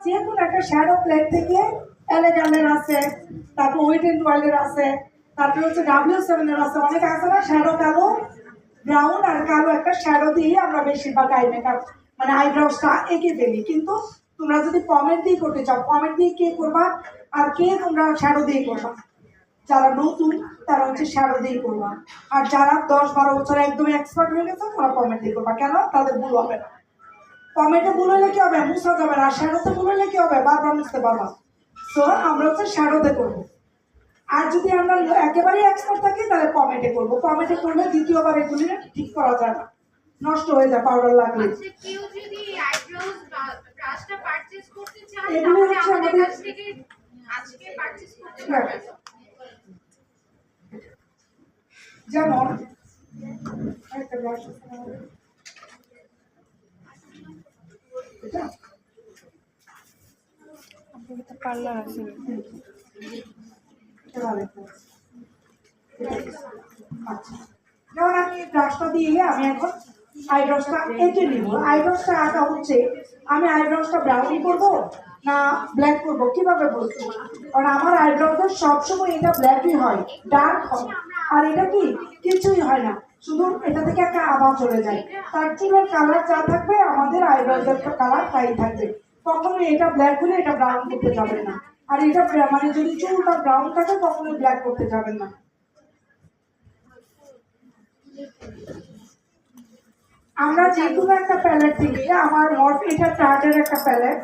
যে কোনো একটা শ্যাডো প্লেট থেকে এলেগানের আছে, তারপর ওয়েট এন্ড ওয়াইল্ডের আছে, তারপর হচ্ছে W7 এর আছে, অনেক আছে না শ্যাডো কালো, ব্রাউন আর কালো একটা শ্যাডো দিয়ে আমরা বেশিরভাগ আই মেকআপ মানে আইব্রোসটা এঁকে ফেলি। কিন্তু তোমরা যদি পমেট দিয়ে করতে চাও, পমেট দিয়ে কে করবা আর কে তোমরা শ্যাডো দিয়ে করবা? যারা নতুন তারা হচ্ছে শ্যাডো দিয়ে করবা, আর যারা 10-12 বছর একদম এক্সপার্ট হয়ে গেছে তারা পমেট দিয়ে করবা। কেন? তাদের ভুল হবে না। পমেটে ভুল হলে কি হবে? মুছা যাবে না। আর শ্যাডোতে ভুল হলে কি হবে? বারবার মুছতে পারবা। তো আমরা হচ্ছে শ্যাডোতে করবো। আর যদি আমরা একেবারেই এক্সপার্ট থাকি তাহলে পমেটে করবো। পমেটে করলে দ্বিতীয়বার এগুলি ঠিক করা যায় না, নষ্ট হয়ে যায় পাউডার লাগলে। এগুলি হচ্ছে আমাদের যেমন একটা ব্রাশ পার্লার আছে যেমন আমি ব্রাশটা দিয়ে আমি এখন আইব্রোসটা এঁকে নিব। আইব্রোসটা আঁকা হচ্ছে আমি আইব্রোসটা ব্রাউন করবো না ব্ল্যাক করবো, কিভাবে বলবো? কারণ আমার আইব্রোটা সবসময় এটা ব্ল্যাকই হয়, ডার্ক হয়। আর এটা কি কিছুই হয় না, শুধু এটা থেকে একটা আভা চলে যায়। তার চুলের কালার যা থাকবে আমাদের আইব্রোজের কালার তাই থাকবে। কখনোই এটা ব্ল্যাক হলে এটা ব্রাউন করতে যাবে না। আর এটা মানে যদি চুলটা ব্রাউন থাকে কখনোই ব্ল্যাক করতে যাবেন না। আমরা যে কোনো একটা প্যালেট থেকে, আমার মর্ফ এটা টার্টের একটা প্যালেট,